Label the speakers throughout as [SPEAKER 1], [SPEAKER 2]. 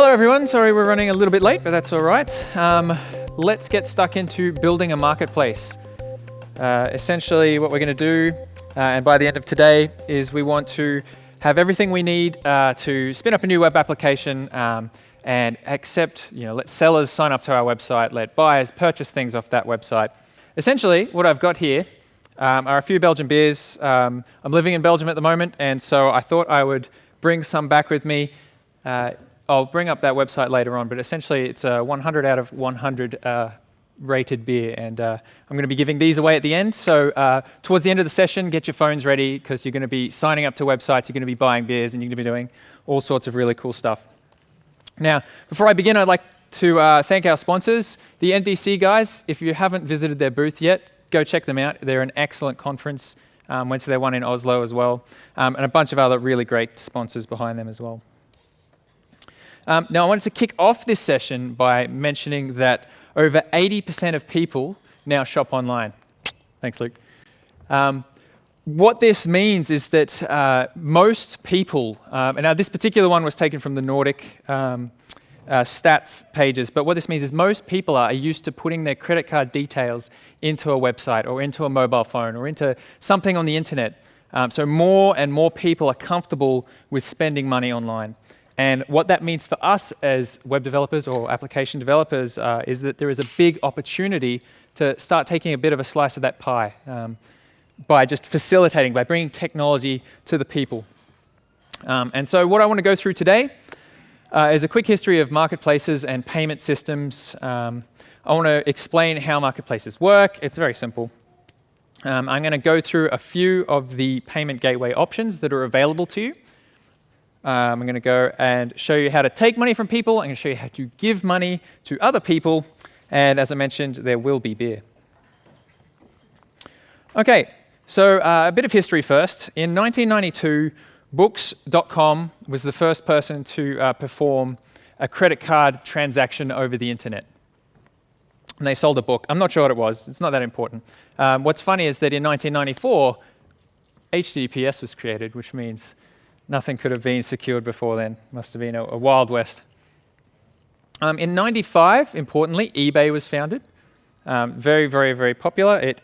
[SPEAKER 1] Hello everyone, sorry we're running a little bit late, but that's all right. Let's get stuck into building a marketplace. Essentially what we're going to do, and by the end of today, is we want to have everything we need to spin up a new web application and accept, let sellers sign up to our website, let buyers purchase things off that website. Essentially, what I've got here are a few Belgian beers. I'm living in Belgium at the moment, and so I thought I would bring some back with me. I'll bring up that website later on, but essentially it's a 100 out of 100 rated beer, and I'm going to be giving these away at the end. So towards the end of the session, get your phones ready, because you're going to be signing up to websites, you're going to be buying beers, and you're going to be doing all sorts of really cool stuff. Now, before I begin, I'd like to thank our sponsors, the NDC guys. If you haven't visited their booth yet, go check them out. They're an excellent conference. Went to their one in Oslo as well, and a bunch of other really great sponsors behind them as well. Now, I wanted to kick off this session by mentioning that over 80% of people now shop online. Thanks, Luke. What this means is that most people, and now this particular one was taken from the Nordic stats pages, but what this means is most people are used to putting their credit card details into a website or into a mobile phone or into something on the internet. So more and more people are comfortable with spending money online. And what that means for us as web developers or application developers is that there is a big opportunity to start taking a bit of a slice of that pie by just facilitating, by bringing technology to the people. And so what I want to go through today is a quick history of marketplaces and payment systems. I want to explain how marketplaces work. It's very simple. I'm going to go through a few of the payment gateway options that are available to you. I'm going to go and show you how to take money from people. I'm going to show you how to give money to other people. And as I mentioned, there will be beer. Okay, so a bit of history first. In 1992, Books.com was the first person to perform a credit card transaction over the internet. And they sold a book. I'm not sure what it was. It's not that important. What's funny is that in 1994, HTTPS was created, which means nothing could have been secured before then. Must have been a Wild West. In 95, importantly, eBay was founded. Very, very, very popular. It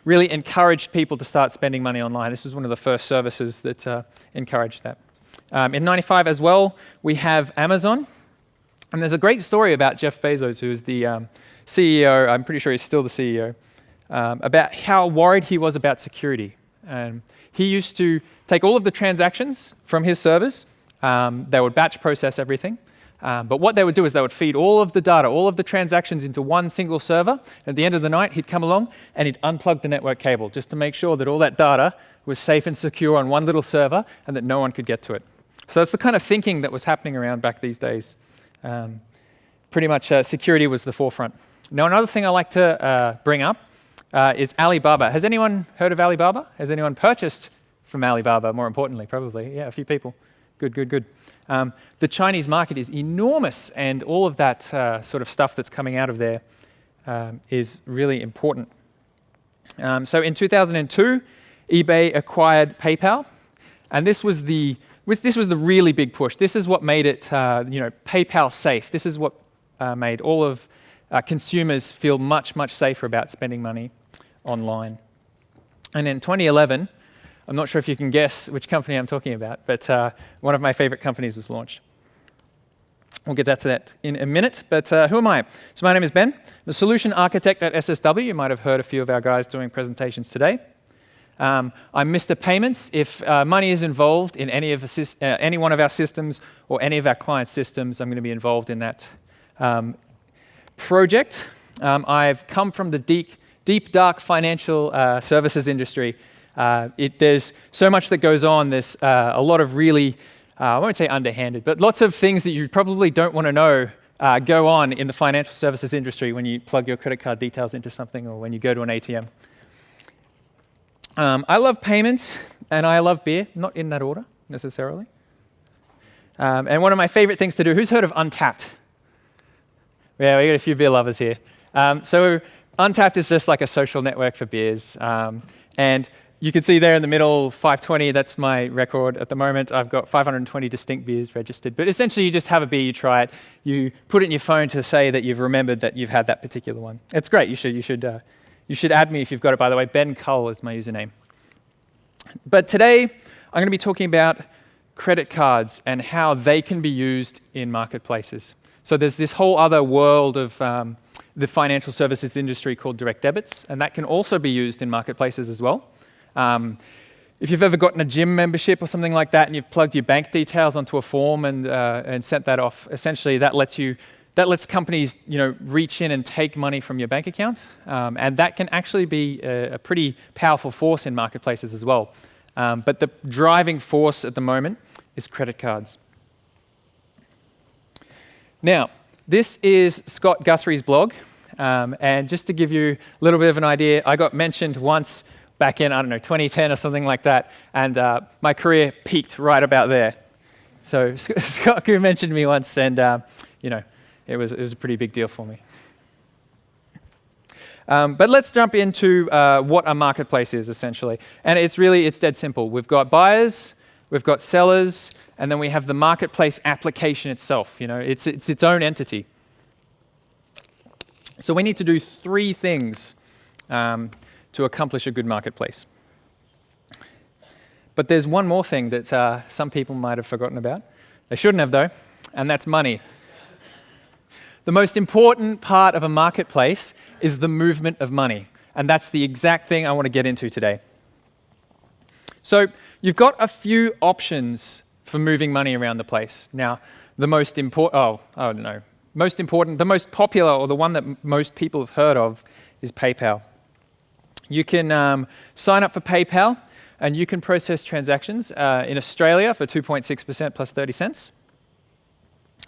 [SPEAKER 1] really encouraged people to start spending money online. This was one of the first services that encouraged that. In 95 as well, we have Amazon. And there's a great story about Jeff Bezos, who is the CEO, I'm pretty sure he's still the CEO, about how worried he was about security. He used to take all of the transactions from his servers. They would batch process everything. But what they would do is they would feed all of the data, all of the transactions into one single server. At the end of the night, he'd come along and he'd unplug the network cable just to make sure that all that data was safe and secure on one little server and that no one could get to it. So that's the kind of thinking that was happening around back these days. Pretty much security was the forefront. Now, another thing I like to bring up is Alibaba. Has anyone heard of Alibaba? Has anyone purchased from Alibaba, more importantly? Probably, yeah, a few people. Good, good, good. The Chinese market is enormous, and all of that sort of stuff that's coming out of there is really important. So in 2002, eBay acquired PayPal, and this was the really big push. This is what made it, PayPal safe. This is what made all of consumers feel much, much safer about spending money online. And in 2011, I'm not sure if you can guess which company I'm talking about, but one of my favorite companies was launched. We'll get to that in a minute, but who am I? So my name is Ben, the solution architect at SSW. You might have heard a few of our guys doing presentations today. I'm Mr. Payments. If money is involved in any one of our systems or any of our client systems, I'm going to be involved in that project. I've come from the deep, dark financial services industry. There's so much that goes on. There's a lot of really, I won't say underhanded, but lots of things that you probably don't want to know go on in the financial services industry when you plug your credit card details into something or when you go to an ATM. I love payments and I love beer, not in that order necessarily. And one of my favorite things to do, who's heard of Untapped? Yeah, we got a few beer lovers here. So Untapped is just like a social network for beers. And you can see there in the middle, 520, that's my record at the moment. I've got 520 distinct beers registered. But essentially, you just have a beer, you try it, you put it in your phone to say that you've remembered that you've had that particular one. It's great. You should add me if you've got it, by the way. Ben Cull is my username. But today, I'm going to be talking about credit cards and how they can be used in marketplaces. So there's this whole other world of the financial services industry called direct debits, and that can also be used in marketplaces as well. If you've ever gotten a gym membership or something like that and you've plugged your bank details onto a form and sent that off, essentially that lets companies reach in and take money from your bank account. And that can actually be a pretty powerful force in marketplaces as well. But the driving force at the moment is credit cards. Now, this is Scott Guthrie's blog. And just to give you a little bit of an idea, I got mentioned once back in, 2010 or something like that, and my career peaked right about there. So Scott mentioned me once, and it was a pretty big deal for me. But let's jump into what a marketplace is, essentially. And it's dead simple. We've got buyers, we've got sellers, and then we have the marketplace application itself. It's its own entity. So we need to do three things to accomplish a good marketplace. But there's one more thing that some people might have forgotten about. They shouldn't have, though, and that's money. The most important part of a marketplace is the movement of money, and that's the exact thing I want to get into today. So you've got a few options for moving money around the place. Now, the most important, the most popular, or the one that most people have heard of, is PayPal. You can sign up for PayPal, and you can process transactions in Australia for 2.6% plus 30 cents.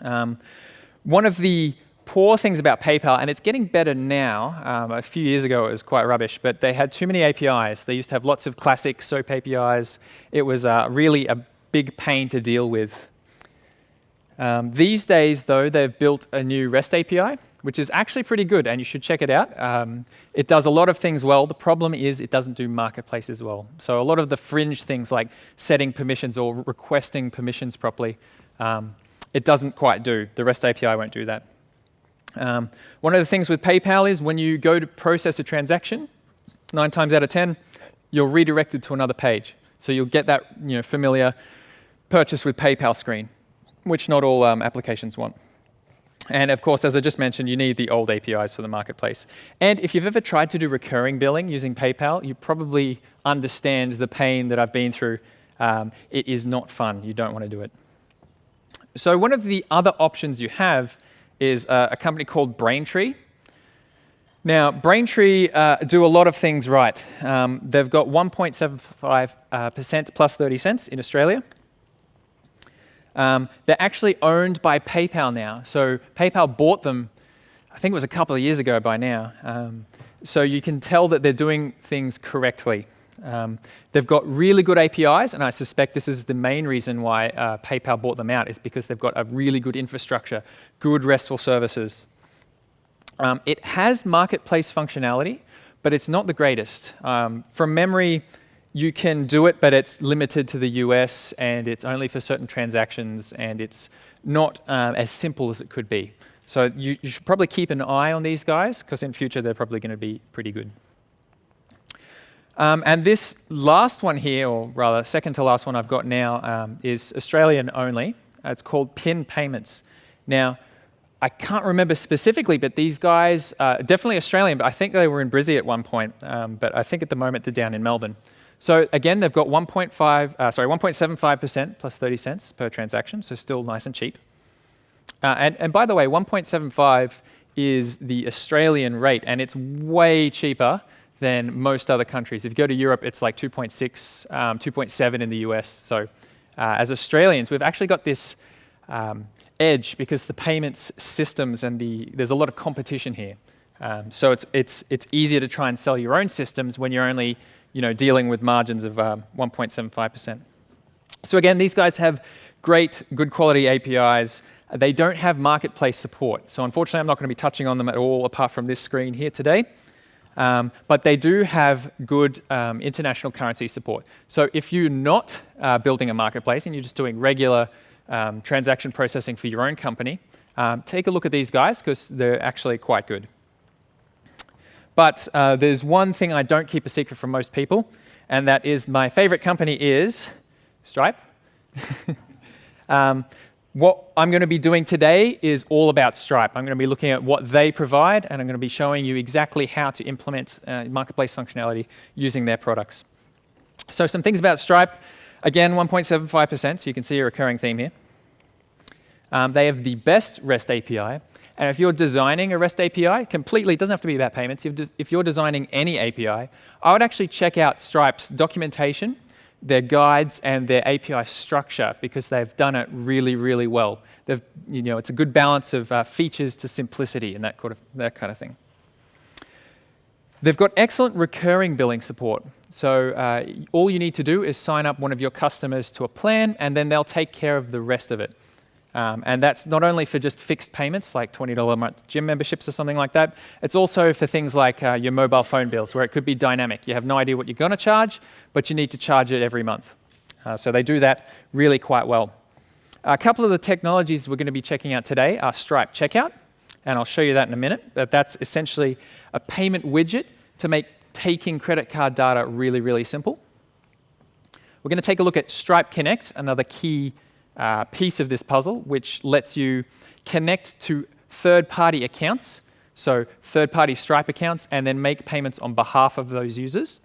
[SPEAKER 1] One of the poor things about PayPal, and it's getting better now, a few years ago it was quite rubbish, but they had too many APIs. They used to have lots of classic SOAP APIs. It was really a big pain to deal with. These days, though, they've built a new REST API, which is actually pretty good, and you should check it out. It does a lot of things well. The problem is it doesn't do marketplaces well. So a lot of the fringe things like setting permissions or requesting permissions properly, it doesn't quite do. The REST API won't do that. One of the things with PayPal is when you go to process a transaction, 9 times out of 10, you're redirected to another page. So you'll get that familiar purchase with PayPal screen, which not all applications want. And of course, as I just mentioned, you need the old APIs for the marketplace. And if you've ever tried to do recurring billing using PayPal, you probably understand the pain that I've been through. It is not fun. You don't want to do it. So one of the other options you have is a company called Braintree. Now, Braintree do a lot of things right. They've got 1.75% plus 30 cents in Australia. They're actually owned by PayPal now. So PayPal bought them, I think it was a couple of years ago by now. So you can tell that they're doing things correctly. They've got really good APIs, and I suspect this is the main reason why PayPal bought them out, is because they've got a really good infrastructure, good RESTful services. It has marketplace functionality, but it's not the greatest. From memory, you can do it, but it's limited to the US, and it's only for certain transactions, and it's not as simple as it could be. So you should probably keep an eye on these guys, because in future they're probably going to be pretty good. And this last one here, or rather second to last one I've got now, is Australian only. It's called PIN Payments. Now, I can't remember specifically, but these guys, definitely Australian, but I think they were in Brisbane at one point, but I think at the moment they're down in Melbourne. So again, they've got 1.75% plus 30 cents per transaction, so still nice and cheap. And by the way, 1.75 is the Australian rate, and it's way cheaper than most other countries. If you go to Europe, it's like 2.6, 2.7 in the US. So as Australians, we've actually got this edge because the payments systems and there's a lot of competition here. So it's easier to try and sell your own systems when you're only dealing with margins of 1.75%. So again, these guys have great, good quality APIs. They don't have marketplace support. So unfortunately, I'm not going to be touching on them at all apart from this screen here today. But they do have good international currency support. So if you're not building a marketplace and you're just doing regular transaction processing for your own company, take a look at these guys because they're actually quite good. But there's one thing I don't keep a secret from most people, and that is my favorite company is Stripe. What I'm going to be doing today is all about Stripe. I'm going to be looking at what they provide, and I'm going to be showing you exactly how to implement marketplace functionality using their products. So some things about Stripe. Again, 1.75%, so you can see a recurring theme here. They have the best REST API. And if you're designing a REST API, completely, it doesn't have to be about payments. If you're designing any API, I would actually check out Stripe's documentation, their guides, and their API structure because they've done it really, really well. It's a good balance of features to simplicity and that kind of thing. They've got excellent recurring billing support. So all you need to do is sign up one of your customers to a plan, and then they'll take care of the rest of it. And that's not only for just fixed payments, like $20 a month gym memberships or something like that. It's also for things like your mobile phone bills, where it could be dynamic. You have no idea what you're going to charge, but you need to charge it every month. So they do that really quite well. A couple of the technologies we're going to be checking out today are Stripe Checkout, and I'll show you that in a minute. But that's essentially a payment widget to make taking credit card data really, really simple. We're going to take a look at Stripe Connect, another key piece of this puzzle, which lets you connect to third-party accounts, so third-party Stripe accounts, and then make payments on behalf of those users.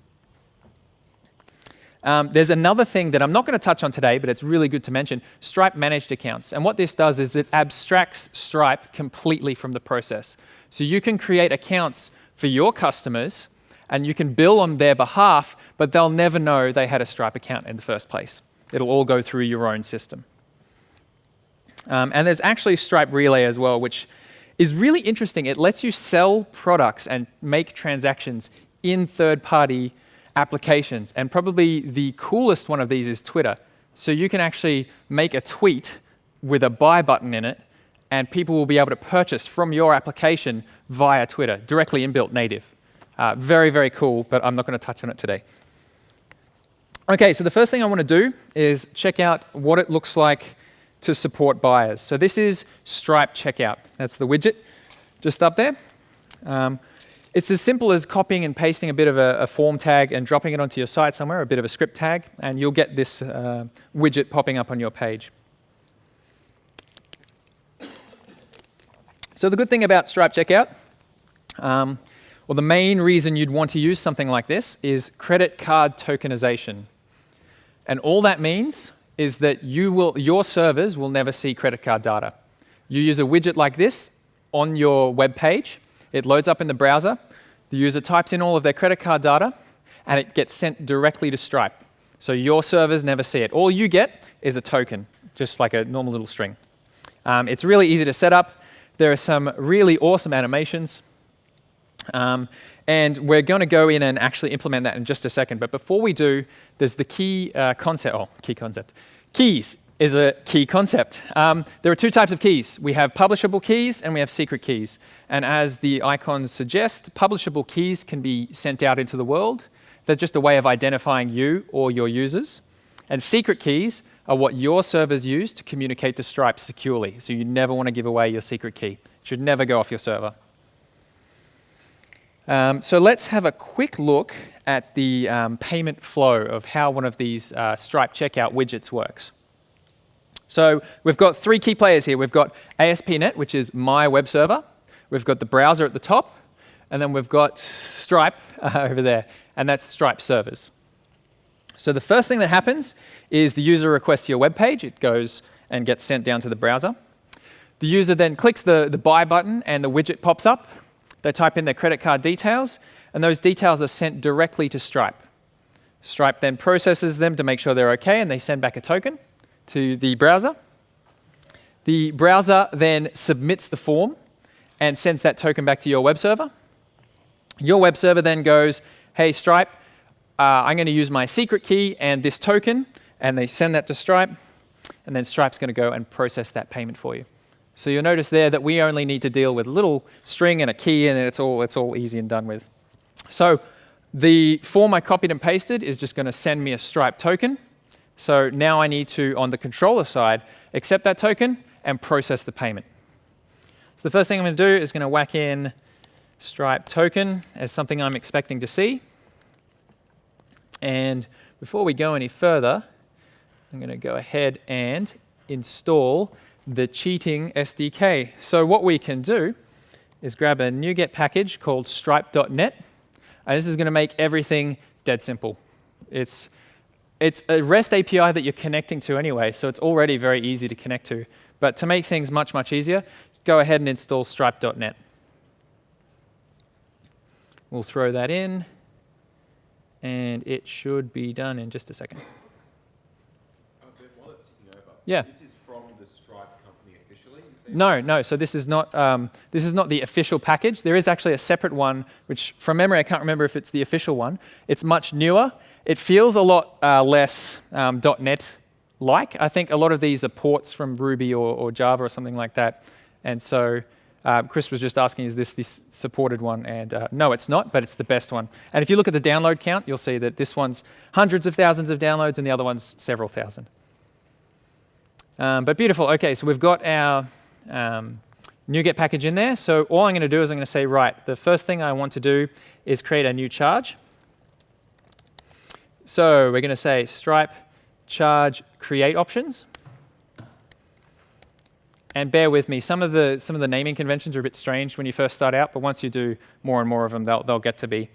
[SPEAKER 1] There's another thing that I'm not going to touch on today, but it's really good to mention, Stripe Managed Accounts. And what this does is it abstracts Stripe completely from the process. So you can create accounts for your customers, and you can bill on their behalf, but they'll never know they had a Stripe account in the first place. It'll all go through your own system. And there's actually Stripe Relay as well, which is really interesting. It lets you sell products and make transactions in third-party applications. And probably the coolest one of these is Twitter. So you can actually make a tweet with a buy button in it, and people will be able to purchase from your application via Twitter, directly inbuilt native. Very, very cool, but I'm not going to touch on it today. OK, so the first thing I want to do is check out what it looks like to support buyers. So this is Stripe Checkout. That's the widget just up there. It's as simple as copying and pasting a bit of a form tag and dropping it onto your site somewhere, a bit of a script tag, and you'll get this widget popping up on your page. So the good thing about Stripe Checkout, well, the main reason you'd want to use something like this is credit card tokenization. And all that means is that your servers will never see credit card data. You use a widget like this on your web page. It loads up in the browser. The user types in all of their credit card data, and it gets sent directly to Stripe. So your servers never see it. All you get is a token, just like a normal little string. It's really easy to set up. There are some really awesome animations. And we're going to go in and actually implement that in just a second. But before we do, there's the key concept. Keys is a key concept. There are two types of keys. We have publishable keys and we have secret keys. And as the icons suggest, publishable keys can be sent out into the world. They're just a way of identifying you or your users. And secret keys are what your servers use to communicate to Stripe securely. So you never want to give away your secret key. It should never go off your server. So let's have a quick look at the payment flow of how one of these Stripe Checkout widgets works. So we've got three key players here. We've got ASP.NET, which is my web server. We've got the browser at the top. And then we've got Stripe over there. And that's Stripe servers. So the first thing that happens is the user requests your web page. It goes and gets sent down to the browser. The user then clicks the buy button, and the widget pops up. They type in their credit card details, and those details are sent directly to Stripe. Stripe then processes them to make sure they're OK, and they send back a token to the browser. The browser then submits the form and sends that token back to your web server. Your web server then goes, hey, Stripe, I'm going to use my secret key and this token, and they send that to Stripe, and then Stripe's going to go and process that payment for you. So you'll notice there that we only need to deal with a little string and a key, and it's all easy and done with. So the form I copied and pasted is just going to send me a Stripe token. So now I need to, on the controller side, accept that token and process the payment. So the first thing I'm going to do is going to whack in Stripe token as something I'm expecting to see. And before we go any further, I'm going to go ahead and install the cheating SDK. So what we can do is grab a NuGet package called stripe.net. And this is going to make everything dead simple. It's a REST API that you're connecting to anyway, so it's already very easy to connect to. But to make things much, much easier, go ahead and install stripe.net. We'll throw that in, and it should be done in just a second.
[SPEAKER 2] While it's ticking over,
[SPEAKER 1] Yeah.
[SPEAKER 2] So this is from the Stripe company officially?
[SPEAKER 1] No. So this is not the official package. There is actually a separate one, which from memory I can't remember if it's the official one. It's much newer. It feels a lot less .NET-like. I think a lot of these are ports from Ruby or Java or something like that. And so Chris was just asking, is this supported one? And no, it's not, but it's the best one. And if you look at the download count, you'll see that this one's hundreds of thousands of downloads and the other one's several thousand. But beautiful. OK, so we've got our NuGet package in there. So all I'm going to do is I'm going to say, right, the first thing I want to do is create a new charge. So we're going to say Stripe charge create options. And bear with me, some of the naming conventions are a bit strange when you first start out, but once you do more and more of them, they'll get to be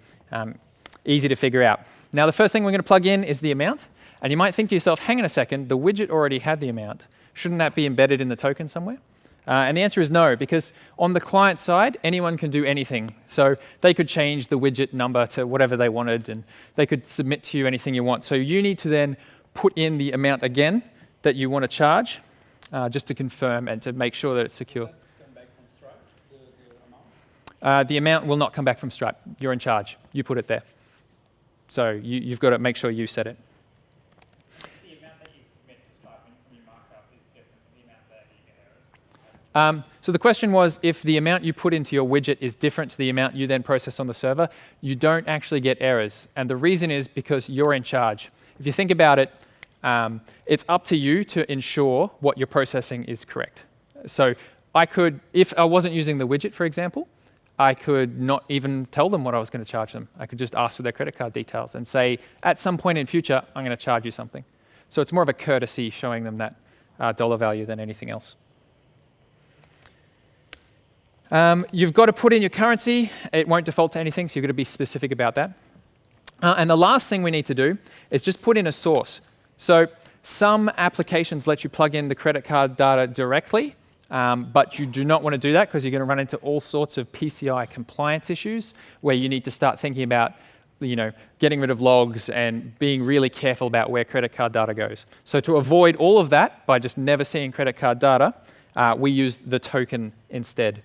[SPEAKER 1] easy to figure out. Now, the first thing we're going to plug in is the amount. And you might think to yourself, hang on a second, the widget already had the amount. Shouldn't that be embedded in the token somewhere? And the answer is no, because on the client side, anyone can do anything. So they could change the widget number to whatever they wanted, and they could submit to you anything you want. So you need to then put in the amount again that you want to charge, just to confirm and to make sure that it's secure.
[SPEAKER 3] Come back from Stripe, the amount?
[SPEAKER 1] The amount will not come back from Stripe. You're in charge. You put it there. So you've got to make sure you set it.
[SPEAKER 3] The amount that you submit to Stripe from your markup is different from the amount that you get errors.
[SPEAKER 1] So the question was, if the amount you put into your widget is different to the amount you then process on the server, you don't actually get errors. And the reason is because you're in charge. If you think about it, it's up to you to ensure what you're processing is correct. So I could, if I wasn't using the widget, for example, I could not even tell them what I was going to charge them. I could just ask for their credit card details and say, at some point in future, I'm going to charge you something. So it's more of a courtesy showing them that dollar value than anything else. You've got to put in your currency. It won't default to anything, so you've got to be specific about that. And the last thing we need to do is just put in a source. So some applications let you plug in the credit card data directly, but you do not want to do that because you're going to run into all sorts of PCI compliance issues where you need to start thinking about getting rid of logs and being really careful about where credit card data goes. So to avoid all of that by just never seeing credit card data, we use the token instead.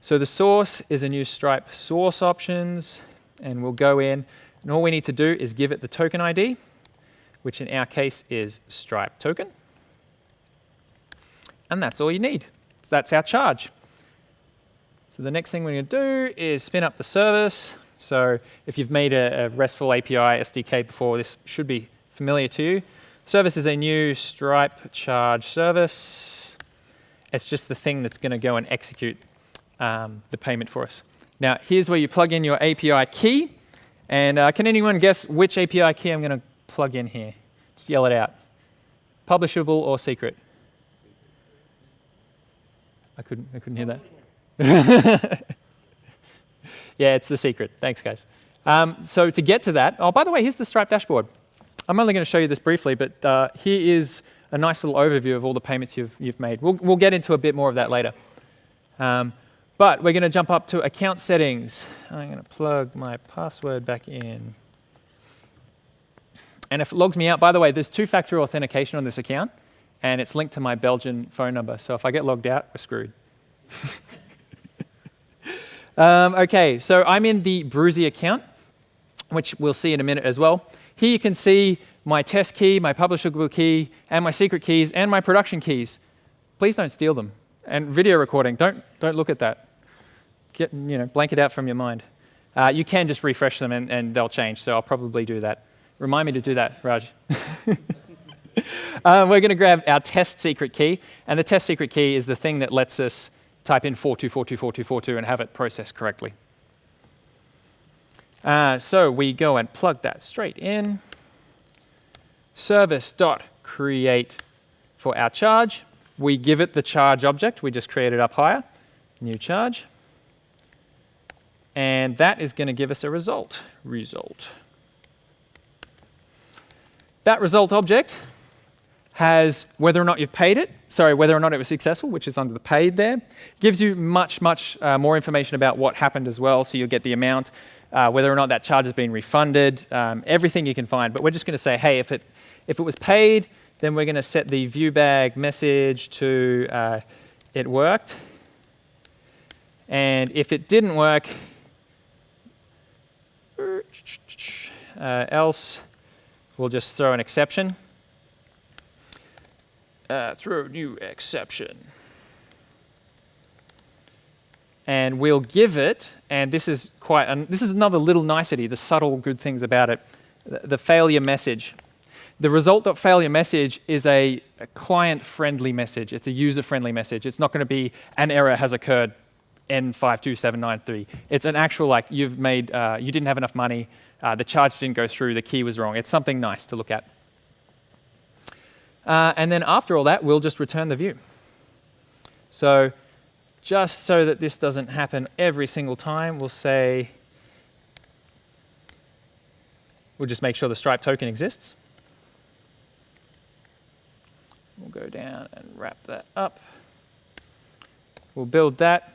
[SPEAKER 1] So the source is a new Stripe source options, and we'll go in, and all we need to do is give it the token ID, which in our case is Stripe token. And that's all you need. So that's our charge. So the next thing we're going to do is spin up the service. So if you've made a RESTful API SDK before, this should be familiar to you. Service is a new Stripe charge service. It's just the thing that's going to go and execute the payment for us. Now, here's where you plug in your API key. And can anyone guess which API key I'm going to plug in here? Just yell it out. Publishable or secret? I couldn't hear that. Yeah, it's the secret. Thanks, guys. So to get to that, oh, by the way, here's the Stripe dashboard. I'm only going to show you this briefly, but here is a nice little overview of all the payments you've made. We'll get into a bit more of that later. But we're going to jump up to account settings. I'm going to plug my password back in. And if it logs me out, by the way, there's two-factor authentication on this account, and it's linked to my Belgian phone number. So if I get logged out, we're screwed. OK, so I'm in the Bruzy account, which we'll see in a minute as well. Here you can see my test key, my publishable key, and my secret keys, and my production keys. Please don't steal them. And video recording, don't look at that. Blank it out from your mind. You can just refresh them and they'll change, so I'll probably do that. Remind me to do that, Raj. We're going to grab our test secret key, and the test secret key is the thing that lets us type in 42424242 and have it processed correctly. So we go and plug that straight in. Service.create for our charge. We give it the charge object. We just created up higher. New charge. And that is going to give us a result. That result object has whether or not you've paid it, whether or not it was successful, which is under the paid there. Gives you much more information about what happened as well, so you'll get the amount, whether or not that charge has been refunded, everything you can find. But we're just going to say, hey, if it was paid, then we're going to set the view bag message to it worked. And if it didn't work, else we'll just throw an exception. Throw new exception. And we'll give it, and this is this is another little nicety, the subtle good things about it, the failure message. The result.failure message is a client-friendly message. It's a user-friendly message. It's not going to be an error has occurred, N52793. It's an actual, like, you've made, you didn't have enough money, the charge didn't go through, the key was wrong. It's something nice to look at. And then after all that, we'll just return the view. So just so that this doesn't happen every single time, we'll say, we'll just make sure the Stripe token exists. We'll go down and wrap that up. We'll build that.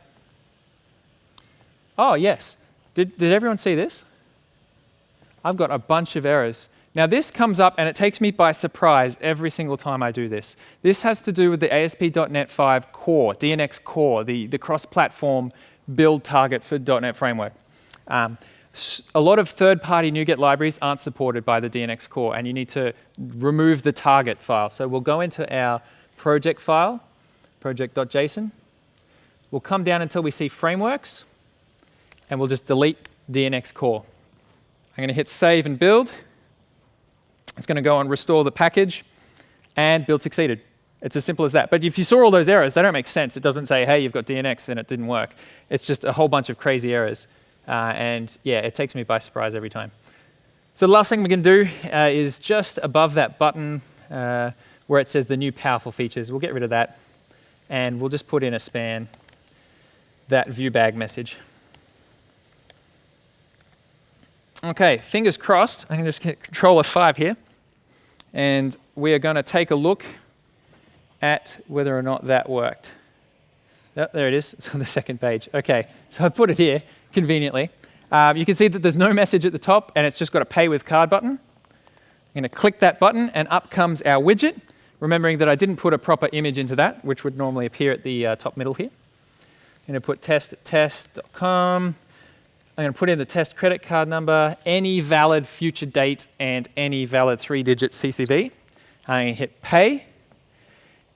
[SPEAKER 1] Oh, yes. Did everyone see this? I've got a bunch of errors. Now, this comes up, and it takes me by surprise every single time I do this. This has to do with the ASP.NET 5 core, DNX core, the cross-platform build target for .NET Framework. A lot of third-party NuGet libraries aren't supported by the DNX core, and you need to remove the target file. So we'll go into our project file, project.json. We'll come down until we see frameworks, and we'll just delete DNX core. I'm going to hit save and build. It's going to go and restore the package, and build succeeded. It's as simple as that. But if you saw all those errors, they don't make sense. It doesn't say, hey, you've got DNX and it didn't work. It's just a whole bunch of crazy errors. And yeah, it takes me by surprise every time. So the last thing we can do is just above that button where it says the new powerful features. We'll get rid of that, and we'll just put in a span that view bag message. Okay, fingers crossed. I'm going to just hit Control F5 here, and we are going to take a look at whether or not that worked. Oh, there it is. It's on the second page. Okay, so I put it here conveniently. You can see that there's no message at the top, and it's just got a Pay with Card button. I'm going to click that button, and up comes our widget, remembering that I didn't put a proper image into that, which would normally appear at the top middle here. I'm going to put test@test.com. I'm going to put in the test credit card number, any valid future date, and any valid 3-digit CCV. I'm going to hit Pay.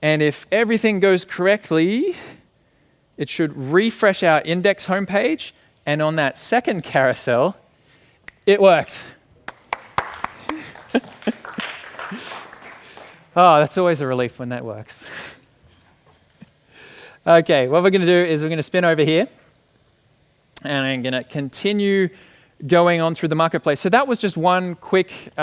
[SPEAKER 1] And if everything goes correctly, it should refresh our index homepage. And on that second carousel, it worked. Oh, that's always a relief when that works. Okay, what we're going to do is we're going to spin over here. And I'm going to continue going on through the marketplace. So that was just one quick, we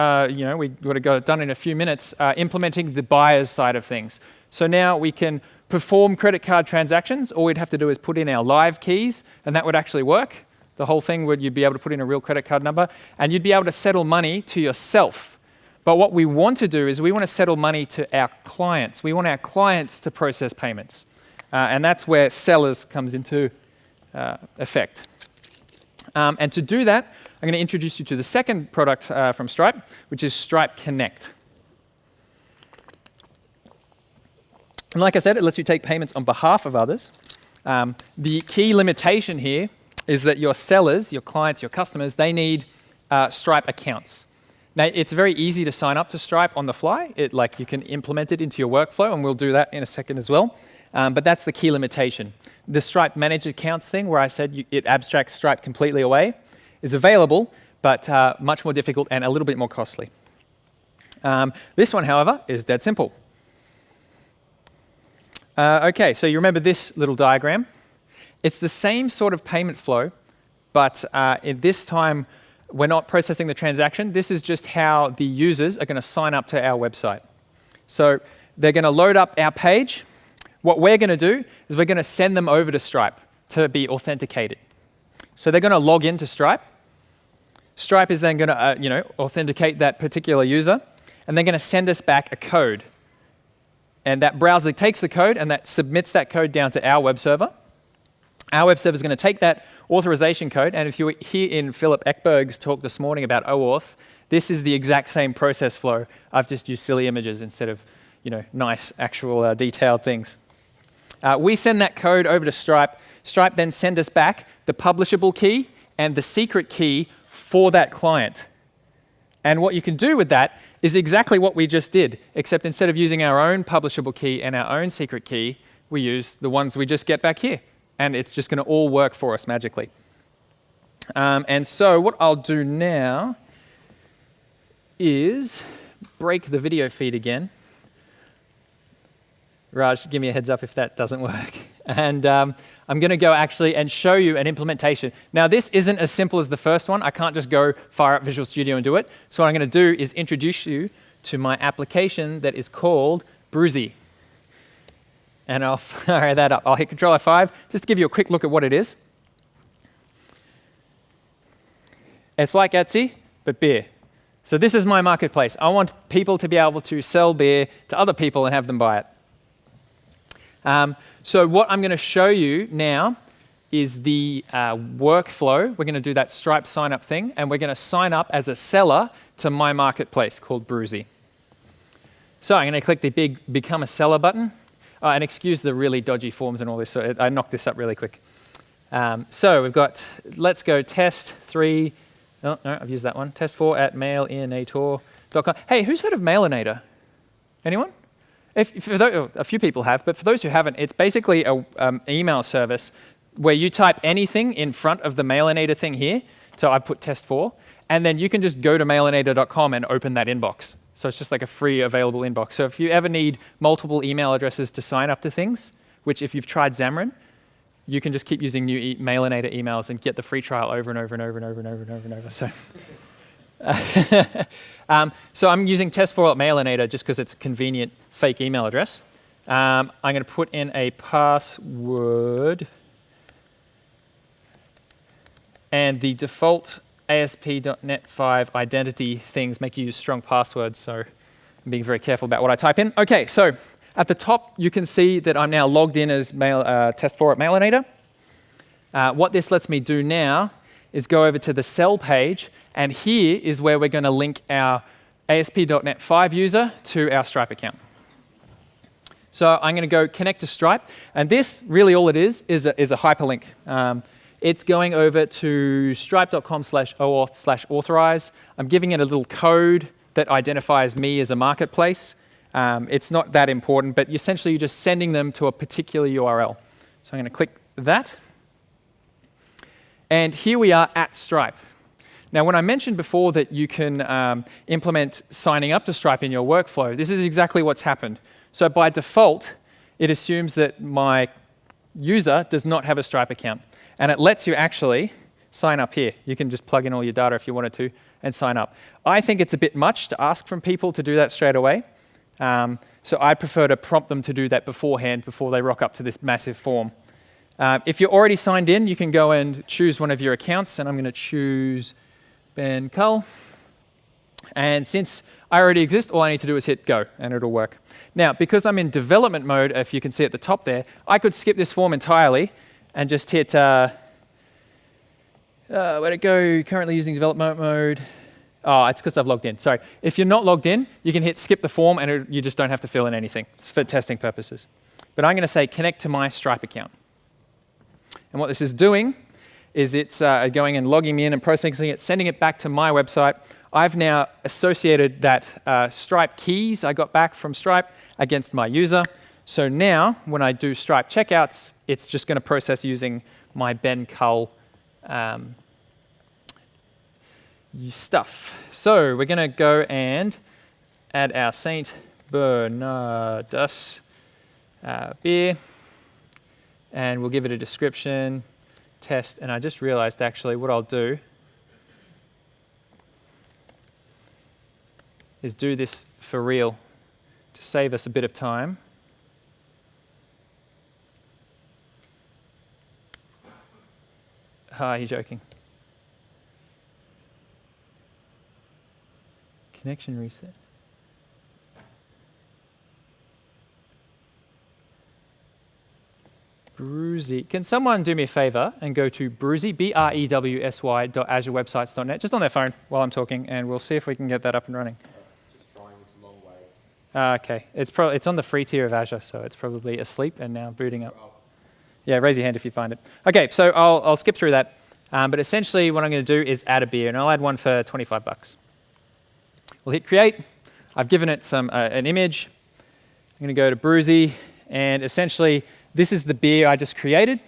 [SPEAKER 1] would have got it done in a few minutes, implementing the buyer's side of things. So now we can perform credit card transactions. All we'd have to do is put in our live keys, and that would actually work. The whole thing would, you'd be able to put in a real credit card number, and you'd be able to settle money to yourself. But what we want to do is we want to settle money to our clients. We want our clients to process payments. And that's where sellers comes into effect. And to do that, I'm going to introduce you to the second product from Stripe, which is Stripe Connect. And like I said, it lets you take payments on behalf of others. The key limitation here is that your sellers, your clients, your customers, they need Stripe accounts. Now, it's very easy to sign up to Stripe on the fly. You can implement it into your workflow, and we'll do that in a second as well. But that's the key limitation. The Stripe Managed Accounts thing, where I said it abstracts Stripe completely away, is available, but much more difficult and a little bit more costly. This one, however, is dead simple. Okay, so you remember this little diagram? It's the same sort of payment flow, but in this time, we're not processing the transaction. This is just how the users are going to sign up to our website. So they're going to load up our page. What we're going to do is we're going to send them over to Stripe to be authenticated. So they're going to log into Stripe. Stripe is then going to authenticate that particular user, and they're going to send us back a code. And that browser takes the code and that submits that code down to our web server. Our web server is going to take that authorization code, and if you were here in Philip Ekberg's talk this morning about OAuth, this is the exact same process flow. I've just used silly images instead of nice, actual, detailed things. We send that code over to Stripe. Stripe then send us back the publishable key and the secret key for that client. And what you can do with that is exactly what we just did, except instead of using our own publishable key and our own secret key, we use the ones we just get back here. And it's just going to all work for us magically. And so what I'll do now is break the video feed again. Raj, give me a heads up if that doesn't work. And I'm going to go actually and show you an implementation. Now, this isn't as simple as the first one. I can't just go fire up Visual Studio and do it. So what I'm going to do is introduce you to my application that is called Bruzy. And I'll fire that up. I'll hit Control F5 just to give you a quick look at what it is. It's like Etsy, but beer. So this is my marketplace. I want people to be able to sell beer to other people and have them buy it. So what I'm going to show you now is the workflow. We're going to do that Stripe sign-up thing, and we're going to sign up as a seller to my marketplace called Bruzy. So I'm going to click the big Become a Seller button. And excuse the really dodgy forms and all this. So I knocked this up really quick. So we've got, let's go test 3. Oh, no, I've used that one. Test 4 at mailinator.com. Hey, who's heard of Mailinator? Anyone? A few people have, but for those who haven't, it's basically an email service where you type anything in front of the Mailinator thing here. So I put test 4, and then you can just go to mailinator.com and open that inbox. So it's just like a free available inbox. So if you ever need multiple email addresses to sign up to things, which if you've tried Xamarin, you can just keep using new Mailinator emails and get the free trial over and over and over and over and over and over and over. So, so I'm using test4 at Mailinator just because it's a convenient fake email address. I'm going to put in a password. And the default ASP.NET 5 identity things make you use strong passwords, so I'm being very careful about what I type in. Okay, so at the top, you can see that I'm now logged in as test4 at Mailinator. What this lets me do now is go over to the sell page, and here is where we're going to link our ASP.NET 5 user to our Stripe account. So I'm going to go connect to Stripe, and this, really all it is a hyperlink. It's going over to stripe.com/OAuth/authorize. I'm giving it a little code that identifies me as a marketplace. It's not that important, but essentially you're just sending them to a particular URL. So I'm going to click that. And here we are at Stripe. Now, when I mentioned before that you can implement signing up to Stripe in your workflow, this is exactly what's happened. So by default, it assumes that my user does not have a Stripe account. And it lets you actually sign up here. You can just plug in all your data if you wanted to and sign up. I think it's a bit much to ask from people to do that straight away. So I prefer to prompt them to do that beforehand before they rock up to this massive form. If you're already signed in, you can go and choose one of your accounts. And I'm going to choose Ben Cull. And since I already exist, all I need to do is hit go, and it'll work. Now, because I'm in development mode, if you can see at the top there, I could skip this form entirely and just hit, where'd it go? Currently using development mode. Oh, it's because I've logged in. Sorry. If you're not logged in, you can hit skip the form, and you just don't have to fill in anything. It's for testing purposes. But I'm going to say connect to my Stripe account. And what this is doing is it's going and logging me in and processing it, sending it back to my website. I've now associated that Stripe keys I got back from Stripe against my user. So now, when I do Stripe checkouts, it's just going to process using my Ben Cull stuff. So we're going to go and add our St. Bernardus beer, and we'll give it a description, test, and I just realized actually what I'll do is do this for real to save us a bit of time. You're joking. Connection reset. Brewsy. Can someone do me a favor and go to Brewsy, brewsy.azurewebsites.net, just on their phone while I'm talking, and we'll see if we can get that up and running.
[SPEAKER 2] Just trying, it's a long way.
[SPEAKER 1] Okay. It's on the free tier of Azure, so it's probably asleep and now booting up. Yeah, raise your hand if you find it. Okay, so I'll skip through that. But essentially what I'm going to do is add a beer, and I'll add one for 25 bucks. We'll hit create. I've given it an image. I'm going to go to Brewsy, and essentially this is the beer I just created.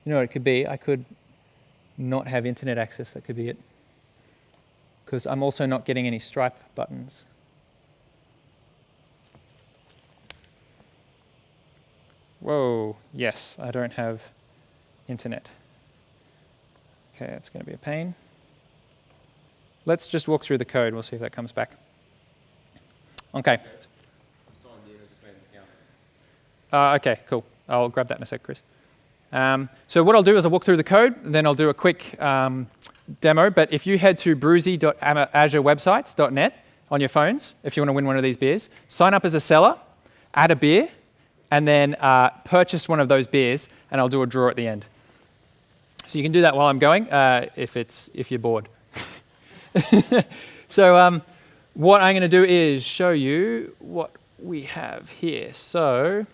[SPEAKER 1] You know what it could be? I could not have internet access. That could be it. Because I'm also not getting any Stripe buttons. Whoa, yes, I don't have internet. Okay, that's going to be a pain. Let's just walk through the code. We'll see if that comes back. Okay.
[SPEAKER 2] I'm signed in, I just made an account.
[SPEAKER 1] Okay, cool. I'll grab that in a sec, Chris. So what I'll do is I'll walk through the code, and then I'll do a quick demo. But if you head to brewsy.azurewebsites.net on your phones, if you want to win one of these beers, sign up as a seller, add a beer, and then purchase one of those beers, and I'll do a draw at the end. So you can do that while I'm going, if you're bored. So what I'm going to do is show you what we have here. So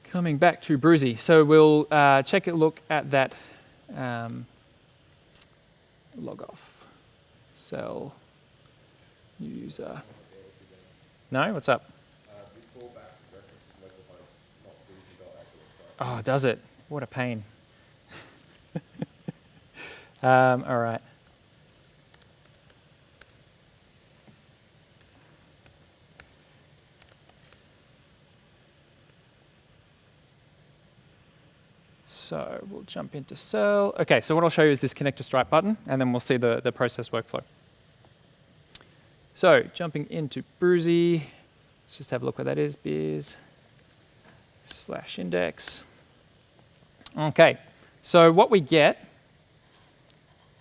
[SPEAKER 1] coming back to Brewsy, so we'll check a look at that log off, sell, user. No, what's up? Oh, does it? What a pain. All right. So we'll jump into sell. Okay, so what I'll show you is this connect to Stripe button, and then we'll see the process workflow. So jumping into Brewsy, let's just have a look what that is, beers /index. Okay, so what we get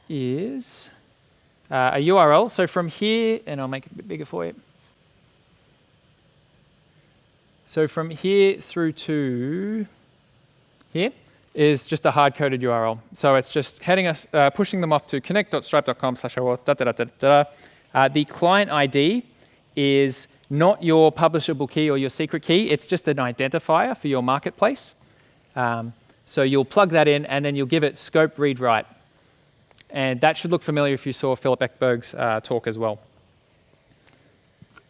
[SPEAKER 1] is a URL. So from here, and I'll make it a bit bigger for you. So from here through to here is just a hard-coded URL. So it's just heading us, pushing them off to connect.stripe.com/auth. The client ID is not your publishable key or your secret key. It's just an identifier for your marketplace. So you'll plug that in, and then you'll give it scope read write. And that should look familiar if you saw Philip Ekberg's talk as well.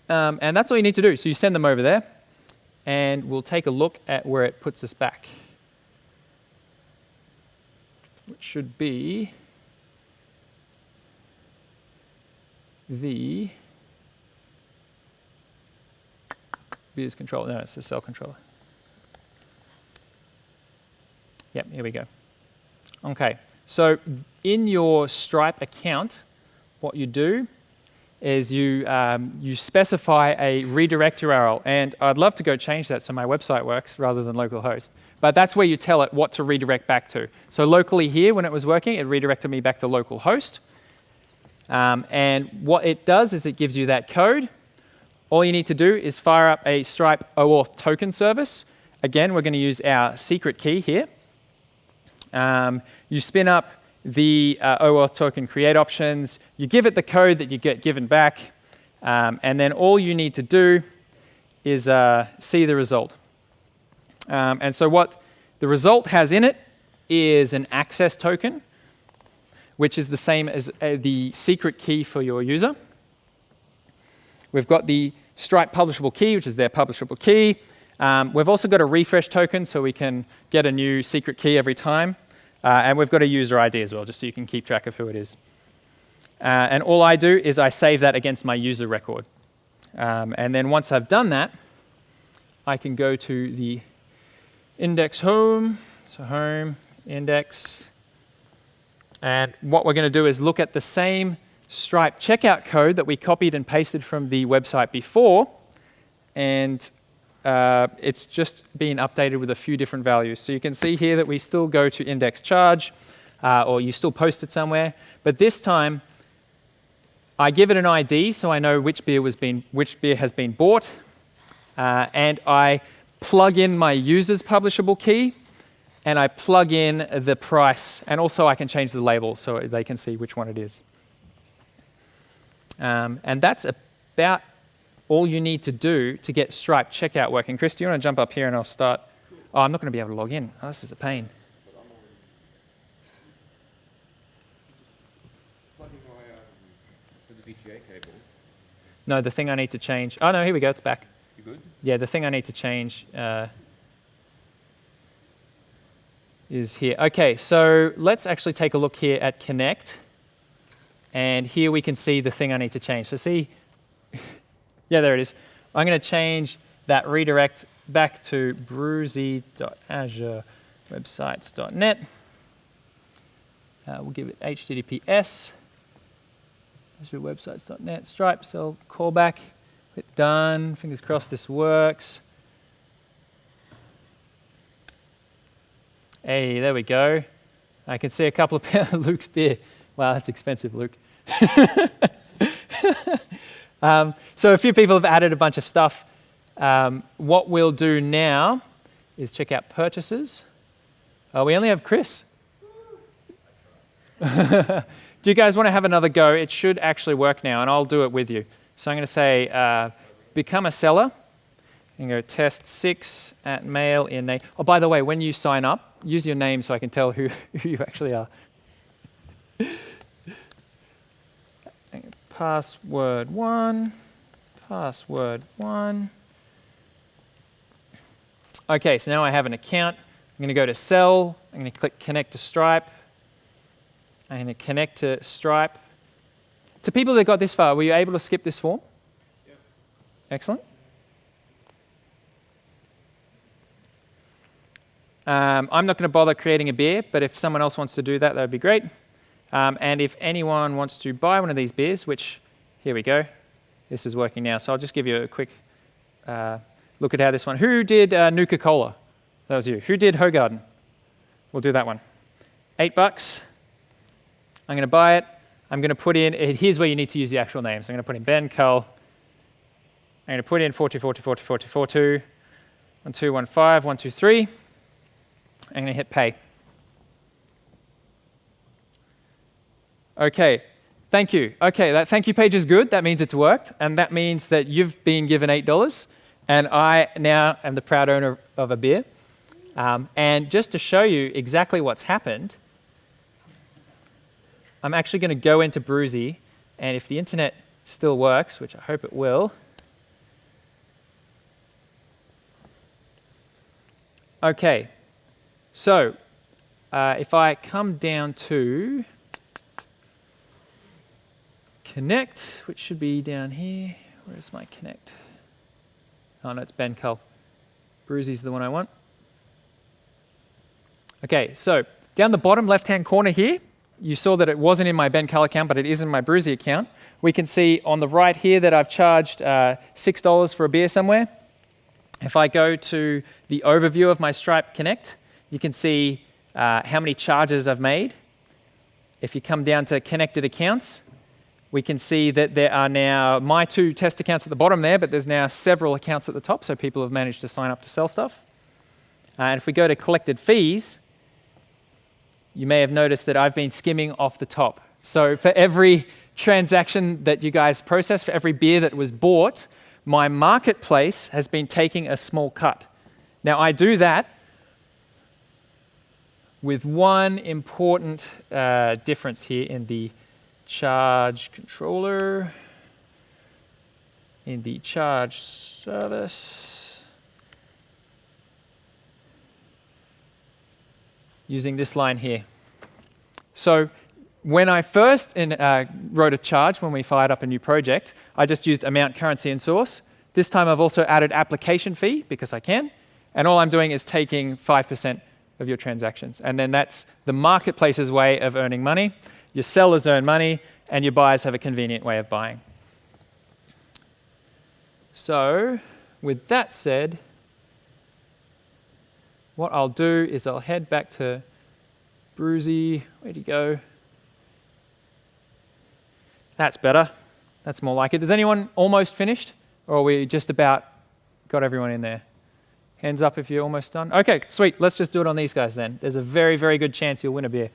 [SPEAKER 1] And that's all you need to do. So you send them over there, and we'll take a look at where it puts us back, which should be the views controller. No, it's the cell controller. Yep, here we go. Okay, so in your Stripe account, what you do is you specify a redirect URL, and I'd love to go change that so my website works rather than localhost. But that's where you tell it what to redirect back to. So locally here, when it was working, it redirected me back to localhost. And what it does is it gives you that code. All you need to do is fire up a Stripe OAuth token service. Again, we're going to use our secret key here. You spin up the OAuth token create options. You give it the code that you get given back. And then all you need to do is see the result. And so what the result has in it is an access token, which is the same as the secret key for your user. We've got the Stripe Publishable Key, which is their publishable key. We've also got a refresh token, so we can get a new secret key every time. And we've got a user ID as well, just so you can keep track of who it is. And all I do is I save that against my user record. And then once I've done that, I can go to the index home. So home, index. And what we're going to do is look at the same Stripe checkout code that we copied and pasted from the website before. And it's just been updated with a few different values. So you can see here that we still go to index charge, or you still post it somewhere. But this time, I give it an ID so I know which beer has been bought. And I plug in my user's publishable key, and I plug in the price. And also I can change the label so they can see which one it is. And that's about all you need to do to get Stripe checkout working. Chris, do you want to jump up here and I'll start? Oh, I'm not going to be able to log in. Oh, this is a pain.
[SPEAKER 2] Plugging my so the VGA cable.
[SPEAKER 1] No, the thing I need to change. Oh, no, here we go. It's back.
[SPEAKER 2] You good?
[SPEAKER 1] Yeah, the thing I need to change is here. OK, so let's actually take a look here at Connect. And here we can see the thing I need to change. So see, yeah, there it is. I'm going to change that redirect back to bruzy.azurewebsites.net. We'll give it HTTPS, azurewebsites.net, Stripe, so callback, hit done, fingers crossed this works. Hey, there we go. I can see a couple of Luke's beer. Wow, that's expensive, Luke. So a few people have added a bunch of stuff. What we'll do now is check out purchases. Oh, we only have Chris. Do you guys want to have another go? It should actually work now, and I'll do it with you. So I'm going to say, become a seller. And go test 6 at mail in name. Oh, by the way, when you sign up, use your name so I can tell who you actually are. Password 1, password 1. OK, so now I have an account. I'm going to go to sell. I'm going to click connect to Stripe. I'm going to connect to Stripe. To people that got this far, were you able to skip this form?
[SPEAKER 2] Yep.
[SPEAKER 1] Excellent. I'm not going to bother creating a beer, but if someone else wants to do that, that would be great. And if anyone wants to buy one of these beers, which, here we go, this is working now. So I'll just give you a quick look at how this one. Who did Nuka-Cola? That was you. Who did Hoegaarden? We'll do that one. $8. I'm going to buy it. I'm going to put in, here's where you need to use the actual name. So I'm going to put in Ben Cull. I'm going to put in 42424242, 1215, 123. I'm going to hit pay. OK, thank you. OK, that thank you page is good. That means it's worked. And that means that you've been given $8. And I now am the proud owner of a beer. And just to show you exactly what's happened, I'm actually going to go into Bruzy. And if the internet still works, which I hope it will. OK, so if I come down to Connect, which should be down here. Where's my Connect? Oh, no, it's Ben Cull. Bruzy's the one I want. OK, so down the bottom left-hand corner here, you saw that it wasn't in my Ben Cull account, but it is in my Bruzy account. We can see on the right here that I've charged $6 for a beer somewhere. If I go to the overview of my Stripe Connect, you can see how many charges I've made. If you come down to connected accounts, we can see that there are now my 2 test accounts at the bottom there, but there's now several accounts at the top, so people have managed to sign up to sell stuff. And if we go to collected fees, you may have noticed that I've been skimming off the top. So for every transaction that you guys process, for every beer that was bought, my marketplace has been taking a small cut. Now, I do that with one important difference here in the charge controller, in the charge service. using this line here. So when I first wrote a charge when we fired up a new project, I just used amount, currency, and source. This time I've also added application fee because I can. And all I'm doing is taking 5% of your transactions. And then that's the marketplace's way of earning money. Your sellers earn money, and your buyers have a convenient way of buying. So with that said, what I'll do is I'll head back to Brucey. Where'd he go? That's better. That's more like it. Is anyone almost finished? Or are we just about got everyone in there? Hands up if you're almost done. Okay, sweet. Let's just do it on these guys then. There's a very, very good chance you'll win a beer.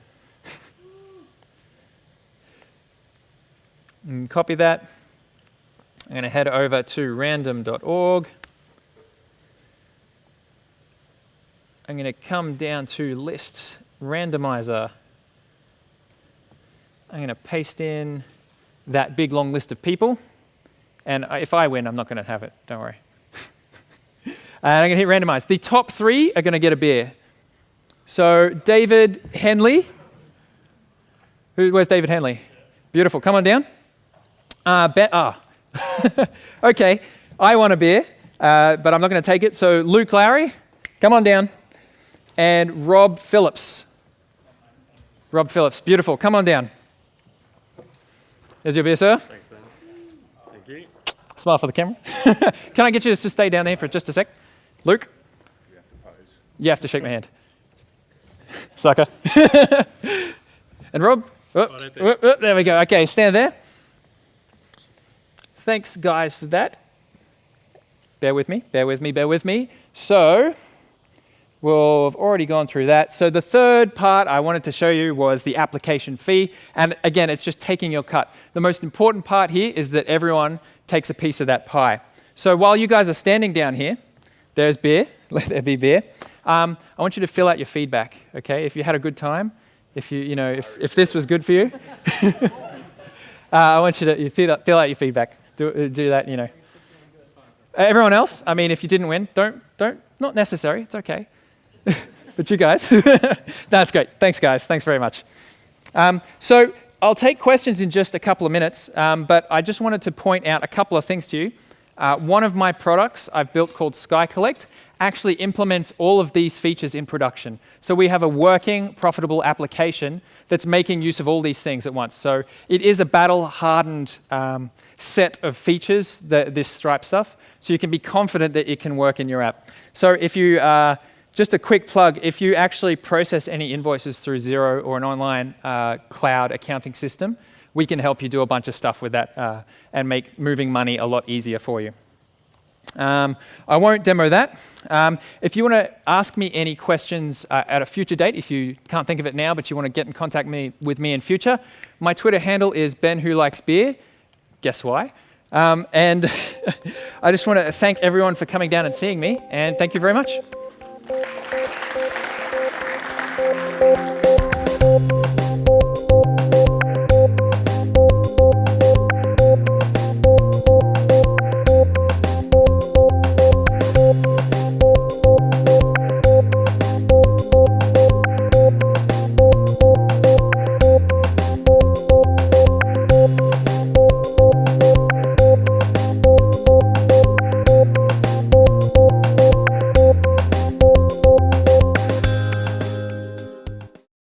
[SPEAKER 1] And copy that. I'm going to head over to random.org. I'm going to come down to list randomizer. I'm going to paste in that big long list of people. And if I win, I'm not going to have it. Don't worry. And I'm going to hit randomize. The top 3 are going to get a beer. So David Henley. Where's David Henley? Beautiful. Come on down. Okay. I want a beer, but I'm not going to take it. So Luke Lowry, come on down. And Rob Phillips. Rob Phillips. Beautiful. Come on down. There's your beer, sir.
[SPEAKER 2] Thanks, man. Thank you.
[SPEAKER 1] Smile for the camera. Can I get you to stay down there for just a sec? Luke?
[SPEAKER 2] You have to pose.
[SPEAKER 1] You have to shake my hand. Sucker. And Rob? There we go. Okay, stand there. Thanks, guys, for that. Bear with me, bear with me, bear with me. So, we've already gone through that. So the third part I wanted to show you was the application fee. And again, it's just taking your cut. The most important part here is that everyone takes a piece of that pie. So while you guys are standing down here, there's beer. Let there be beer. I want you to fill out your feedback, okay? If you had a good time, if this was good for you, I want you to fill out your feedback. Do that, you know. Everyone else, I mean, if you didn't win, don't, not necessary. It's okay. But you guys, that's great. Thanks, guys. Thanks very much. So I'll take questions in just a couple of minutes, but I just wanted to point out a couple of things to you. One of my products I've built called SkyCollect actually implements all of these features in production. So we have a working, profitable application that's making use of all these things at once. So it is a battle-hardened set of features, this Stripe stuff, so you can be confident that it can work in your app. So if you, just a quick plug, if you actually process any invoices through Xero or an online cloud accounting system, we can help you do a bunch of stuff with that and make moving money a lot easier for you. I won't demo that. If you want to ask me any questions at a future date, if you can't think of it now, but you want to get in contact with me in future, my Twitter handle is Ben-Who-Likes-Beer. Guess why? And I just want to thank everyone for coming down and seeing me, and thank you very much.